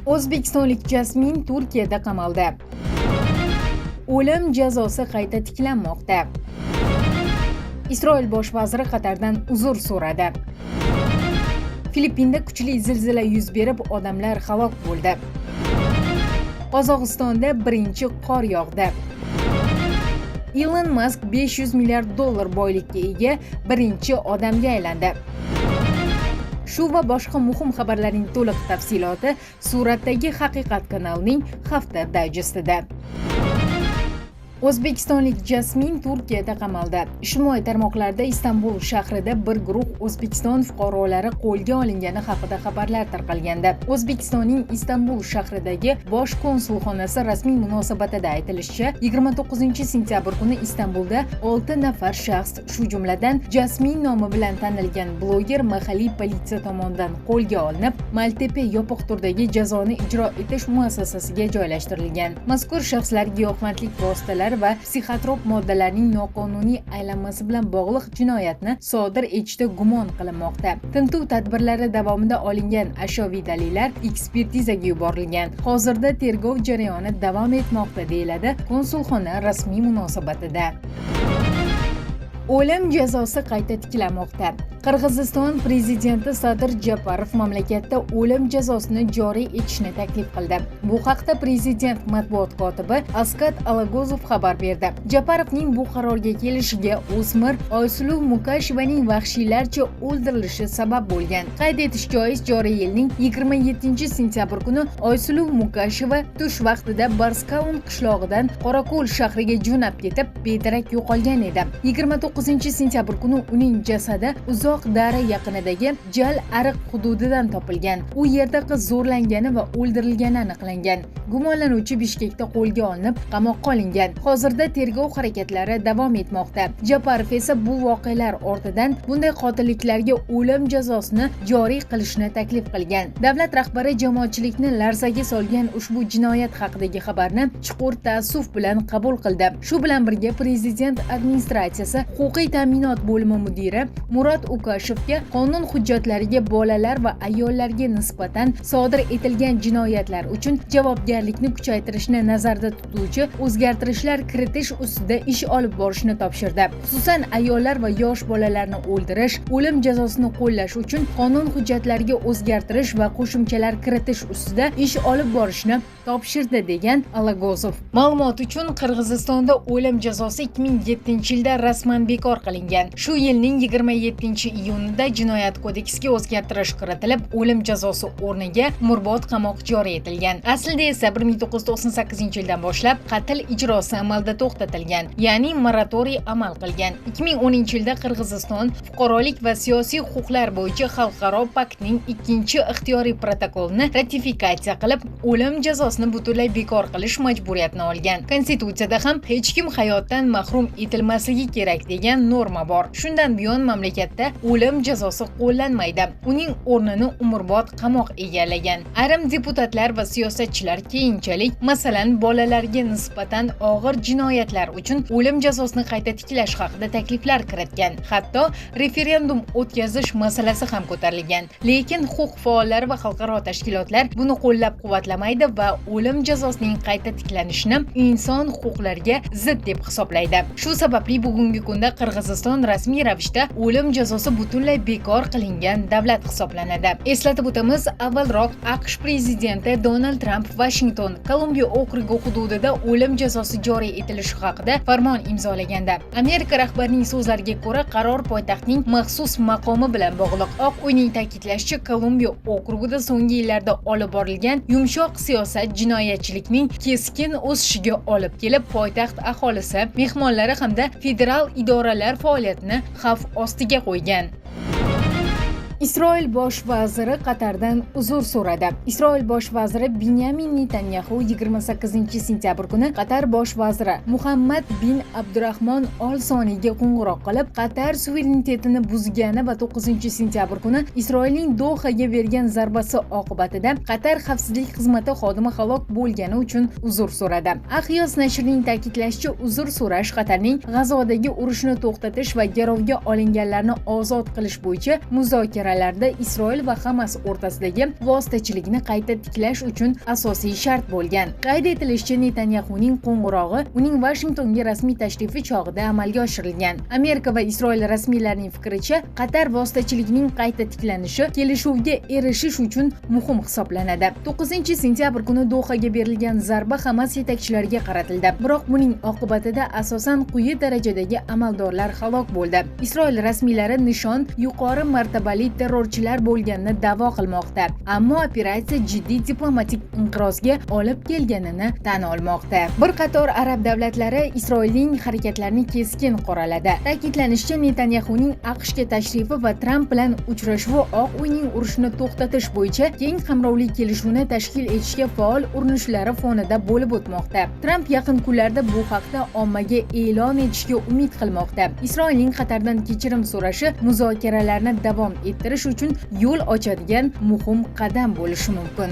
O'zbekistonlik Jasmin Turkiyada qamaldi. O'lim jazosi qayta tiklanmoqda. Isroil bosh vaziri Qatardan uzr so'radi. Filippinda kuchli zilzila yuz berib, odamlar halok bo'ldi. Qozog'istonda birinchi qor yog'di. Elon Musk $500 milliard boylikka ega birinchi odamga aylandi. Shu va boshqa muhim xabarlarning to'liq tafsiloti suratdagi Haqiqat kanalining hafta dayjestida. O'zbekistonlik Jasmin Turkiyada qamaldi. Ijtimoiy tarmoqlarda Istanbul shahrida bir guruh O'zbekiston fuqarolari qo'lga olingani haqida xabarlar tarqalganda, O'zbekistonning Istanbul shahridagi bosh konsulxonasi rasmiy munosabatida aytilishicha, 29-sentyabr kuni Istanbulda 6 nafar shaxs, shu jumladan Jasmin nomi bilan tanilgan bloger mahalliy politsiya tomonidan qo'lga olinib, Maltepe yopiq turdagi jazoni ijro etish muassasasiga joylashtirilgan. Mazkur shaxslar giyohvandlik vositalari va psixotrop moddalarning noqonuniy aylanmasi bilan bog'liq jinoyatni sodir etishda gumon qilinmoqda. Tintuv tadbirlari davomida olingan ashyoviy dalillar ekspertizaga yuborilgan. Hozirda tergov jarayoni davom etmoqda, deyiladi konsulxona rasmiy munosabatida. O'lim jazosi qayta tiklanmoqda. Qirg'iziston prezidenti Sadir Japarov mamlakatda o'lim jazosini joriy etishni taklif qildi. Bu haqda prezident matbuot kotibi Askat Alagozov xabar berdi. Japarovning bu qarorga kelishiga o'smir Oysuluv Mukashevaning vahshiylarcha o'ldirilishi sabab bo'lgan. Qayd etish joiz, joriy yilning 27-sentyabr kuni Oysuluv Mukasheva tush vaqtida Barskaun qishlog'idan Qorako'l shahriga jo'nab ketib, bedarak yo'qolgan edi. 29-sentyabr kuni uning jasadi uzoq dara yaqinidagi Jal Ariq hududidan topilgan. U yerda qiz zo'rlangani va o'ldirilgani aniqlangan. Gumonlanuvchi Bishkekda qo'lga olinib, qamoqqa olingan. Hozirda tergov harakatlari davom etmoqda. Japarov esa bu voqealar ortidan bunday qotilliklarga o'lim jazosini joriy qilishni taklif qilgan. Davlat rahbari jamoatchilikni larzaga solgan ushbu jinoyat haqidagi xabarni chuqur ta'assuf bilan qabul qildi. Shu bilan birga prezident administratsiyasi huquqiy ta'minot bo'limi mudiri Murat Ukashevga qonun hujjatlariga bolalar va ayollarga nisbatan sodir etilgan jinoyatlar uchun javobgarlikni kuchaytirishni nazarda tutuvchi o'zgartirishlar kiritish ustida ish olib borishni topshirdi. Xususan, ayollar va yosh bolalarni o'ldirish, o'lim jazosini qo'llash uchun qonun hujjatlariga o'zgartirish va qo'shimchalar kiritish ustida ish olib borishni topshirdi, degan Alagozov. Ma'lumot uchun, Qirg'izistonda o'lim jazosi 2007-yilda rasman bekor qilingan. Shu yilning 27-iyunida Jinoyat kodeksiga o'zgartirish kiritilib, o'lim jazosi o'rniga umrbod qamoq joriy etilgan. Aslida esa 1998-yildan boshlab qatl ijrosi amalda to'xtatilgan, ya'ni moratoriy amal qilgan. 2010-yilda Qirg'iziston fuqarolik va siyosiy huquqlar bo'yicha xalqaro paktning 2-ixtiyoriy protokolini ratifikatsiya qilib, o'lim jazosini butunlay bekor qilish majburiyatini olgan. Konstitutsiyada ham hech kim hayotdan mahrum etilmasligi kerak degan norma bor. Shundan buyon mamlakatda o'lim jazosi qo'llanmaydi. Uning o'rnini umrbod qamoq egallagan. Ayrim deputatlar va siyosatchilar keyinchalik, masalan, bolalarga nisbatan og'ir jinoyatlar uchun o'lim jazosini qayta tiklash haqida takliflar kiritgan. Hatto referendum o'tkazish masalasi ham ko'tarilgan. Lekin huquq faollari va xalqaro tashkilotlar buni qo'llab-quvvatlamaydi va o'lim jazosining qayta tiklanishini inson huquqlariga zid deb hisoblaydi. Shu sababli bugungi kunda Qirg'iziston rasmiy ravishda o'lim jazosi butunlay bekor qilingan davlat hisoblanadi. Eslatib o'tamiz, avvalroq AQSh prezidenti Donald Tramp Washington, Kolumbiya okrugi hududida o'lim jazosi joriy etilishi haqida farmon imzolaganda, Amerika rahbarining so'zlariga ko'ra, qaror poytaxtning maxsus maqomi bilan bog'liq. Oq uyning ta'kidlashicha, Kolumbiya okrugida so'nggi yillarda olib borilgan yumshoq siyosat jinoyatchilikning keskin o'sishiga olib kelib, poytaxt aholisi, mehmonlari hamda federal idoralar faoliyatini xavf ostiga qo'ygan. Isroil bosh vaziri Qatardan uzr so'radi. Isroil bosh vaziri Binyamin Netanyahu 28-sentyabr kuni Qatar bosh vaziri Muhammad bin Abdurahmon Al Soniga qo'ng'iroq qilib, Qatar suverenitetini buzgani va 9-sentyabr kuni Isroilning Dohaga bergan zarbasi oqibatida Qatar xavfsizlik xizmati xodimi halok bo'lgani uchun uzr so'radi. Axios nashrining ta'kidlashicha, uzr so'rash Qatarning G'azodagi urushni to'xtatish va garovga olinganlarni ozod qilish bo'yicha muzokaralar muzokaralarda Isroil va Hamas o'rtasidagi vositachilikni qayta tiklash uchun asosiy shart bo'lgan. Qayd etilishicha, Netanyahuning qo'ng'irog'i uning Vashingtonga rasmiy tashrifi chog'ida amalga oshirilgan. Amerika va Isroil rasmiylarining fikricha, Qatar vositachilikning qayta tiklanishi kelishuvga erishish uchun muhim hisoblanadi. 9-sentyabr kuni Dohaga berilgan zarba Hamas yetakchilariga qaratildi. Biroq buning oqibatida asosan quyi darajadagi amaldorlar halok bo'ldi. Isroil rasmiylari nishon yuqori martabali terrorchilar bo'lganini da'vo qilmoqda, ammo operatsiya jiddiy diplomatik inqirozga olib kelganini tan olmoqda. Bir qator arab davlatlari Isroilning harakatlarini keskin qoraladi. Ta'kidlanishicha, Netanyahuning AQShga tashrifi va Tramp bilan uchrashuvi Oq uyning urushni to'xtatish bo'yicha keng qamrovli kelishuvni tashkil etishga faol urinishlari fonida bo'lib o'tmoqda. Tramp yaqin kunlarda bu haqda ommaga e'lon etishga umid qilmoqda. Isroilning Qatardan kechirim so'rashi muzokaralarni davom ettirish uchun yo'l ochadigan muhim qadam bo'lishi mumkin.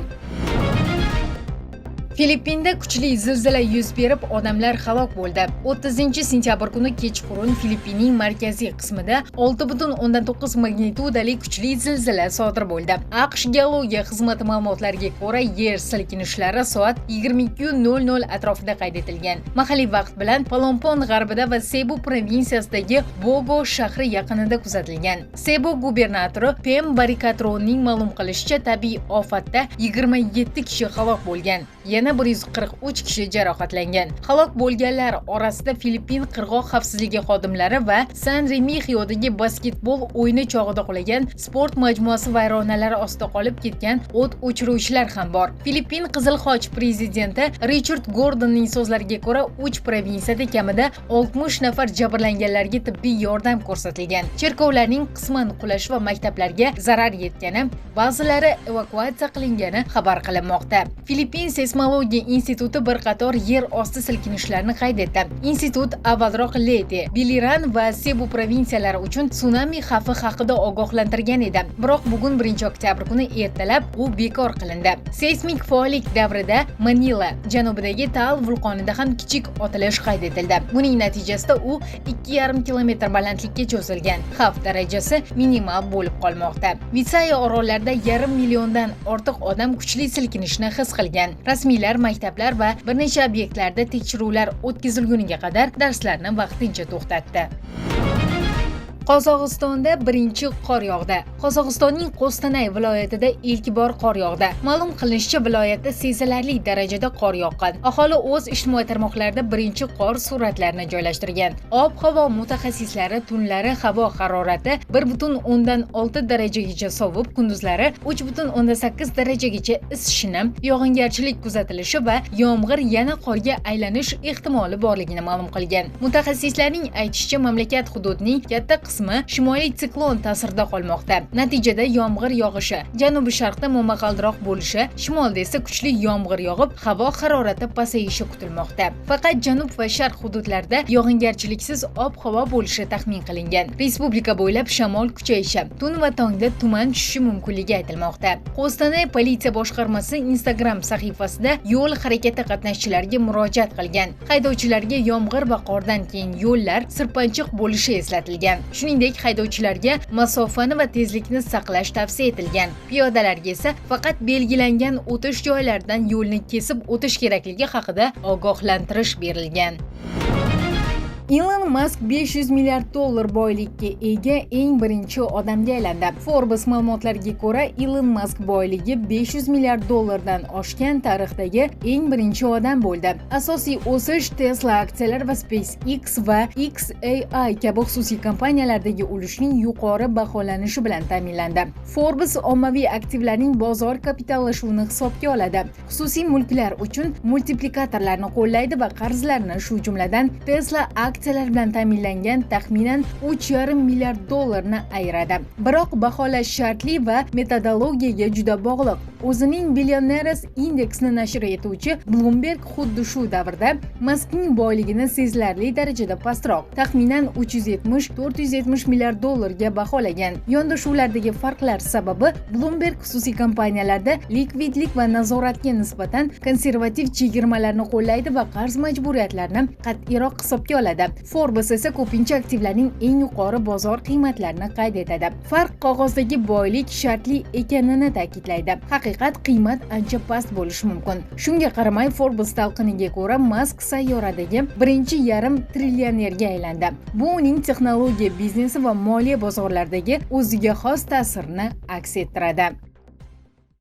Filippinda kuchli zilzila yuz berib, odamlar halok bo'ldi. 30-sentyabr kuni kechqurun Filippinning markaziy qismida 6.9 magnitudali kuchli zilzila sodir bo'ldi. AQSh geologiya xizmati ma'lumotlariga ko'ra, yer silkinishlari soat 22:00 atrofida qayd etilgan. Mahalliy vaqt bilan Palompon g'arbida va Sebu provinsiyasidagi Bogo shahri yaqinida kuzatilgan. Sebu gubernatori Pem Barikatronning ma'lum qilishicha, tabiiy ofatda 27 kishi halok bo'lgan. Yana 143 kishi jarohatlangan. Halok bo'lganlar orasida Filippin qirg'oq xavfsizligi xodimlari va San Remigiyodagi basketbol o'yini chog'ida qulagan sport majmuasi vayronalari ostida qolib ketgan o't o'chiruvchilar ham bor. Filippin Qizil Xoch prezidenti Richard Gordonning so'zlariga ko'ra, 3 provinsiyada kamida 60 nafar jabrlanganlarga tibbiy yordam ko'rsatilgan. Cherkovlarning qisman qulashi va maktablarga zarar yetgani, ba'zilari evakuatsiya qilingani xabar qilinmoqda. Filippin Seysmologiya instituti bir qator yer osti silkinishlarini qayd etdi. Institut avvalroq Leyte, Biliran va Sebu provinsiyalari uchun tsunami xavfi haqida ogohlantirgan edi. Biroq bugun 1-oktyabr kuni ertalab u bekor qilindi. Seysmik faollik davrida Manila janubidagi Taal vulqonida ham kichik otilish qayd etildi. Buning natijasida u 2,5 kilometr balandlikka cho'zilgan. Xavf darajasi minimal bo'lib qolmoqda. Visaya orollarida 1,5 milliondan ortiq odam kuchli silkinishni his qilgan. Rasmiylar maktablar va bir necha obyektlarda tekshiruvlar o'tkazilguniga qadar darslarni vaqtincha to'xtatdi. Qozog'istonda birinchi qor yog'di. Qozog'istonning Qo'stanay viloyatida ilk bor qor yog'di. Ma'lum qilinishicha, viloyatda sezilarli darajada qor yoqqan. Aholi o'z ijtimoiy tarmoqlarida birinchi qor suratlarini joylashtirgan. Ob-havo mutaxassislari tunlari havo harorati 1.6 darajagacha sovib, kunduzlari 3.8 darajagacha isishini, yog'ingarchilik kuzatilishi va yomg'ir yana qorga aylanish ehtimoli borligini ma'lum qilgan. Mutaxassislarning aytishicha, mamlakat hududining katta shimoliy siklon ta'sirida qolmoqda. Natijada yomg'ir yog'ishi, janubi sharqda momaqaldiroq bo'lishi, shimolda esa kuchli yomg'ir yog'ib, havo harorati pasayishi kutilmoqda. Faqat janub va sharq hududlarida yog'ingarchiliksiz ob-havo bo'lishi taxmin qilingan. Respublika bo'ylab shamol kuchayishi, tun va tongda tuman tushishi mumkinligi aytilmoqda. Qo'stanay politsiya boshqarmasi Instagram sahifasida yo'l harakati qatnashchilariga murojaat qilgan. Haydovchilarga yomg'ir va qordan keyin yo'llar sirpanchiq bo'lishi eslatilgan. Shuningdek, haydovchilarga masofani va tezlikni saqlash tavsiya etilgan. Piyodalarga esa faqat belgilangan o'tish joylaridan yo'lni kesib o'tish kerakligi haqida ogohlantirish berilgan. Elon Musk $500 milliard boylikka ega eng birinchi odamga aylandi. Forbes ma'lumotlariga ko'ra, Elon Musk boyligi $500 milliard dan oshgan tarixdagi eng birinchi odam bo'ldi. Asosiy o'sish Tesla aksiyalari va SpaceX va XAI kabi xususiy kompaniyalardagi ulushning yuqori baholanishi bilan ta'minlandi. Forbes ommaviy aktivlarning bozor kapitallashuvini hisobga oladi. Xususiy mulklar uchun multiplikatorlarni qo'llaydi va qarzlarni, shu jumladan Tesla aksiyalar bilan ta'minlangan taxminan $3,5 milliard ayiradi. Biroq baholash shartli va metodologiyaga juda bog'liq. O'zining Billionaires indeksini nashr etuvchi Bloomberg xuddi shu davrda Muskning boyligini sezilarli darajada pastroq, taxminan $370-470 milliard ga baholagan. Yondashuvlardagi farqlar sababi Bloomberg xususiy kompaniyalarda likvidlik va nazoratga nisbatan konservativ chegirmalarni qo'llaydi va qarz majburiyatlarini qat'iyroq hisobga oladi. Forbes esa ko'pincha aktivlarning eng yuqori bozor qiymatlarini qayd etadi. Farq qog'ozdagi boylik shartli ekanini ta'kidlaydi. Haqiqat qiymat ancha past bo'lishi mumkin. Shunga qaramay Forbes talqiniga ko'ra Mask sayyoradagi birinchi yarim trillionerga aylandi. Bu uning texnologiya biznesi va moliya bozorlaridagi o'ziga xos ta'sirini aks ettiradi.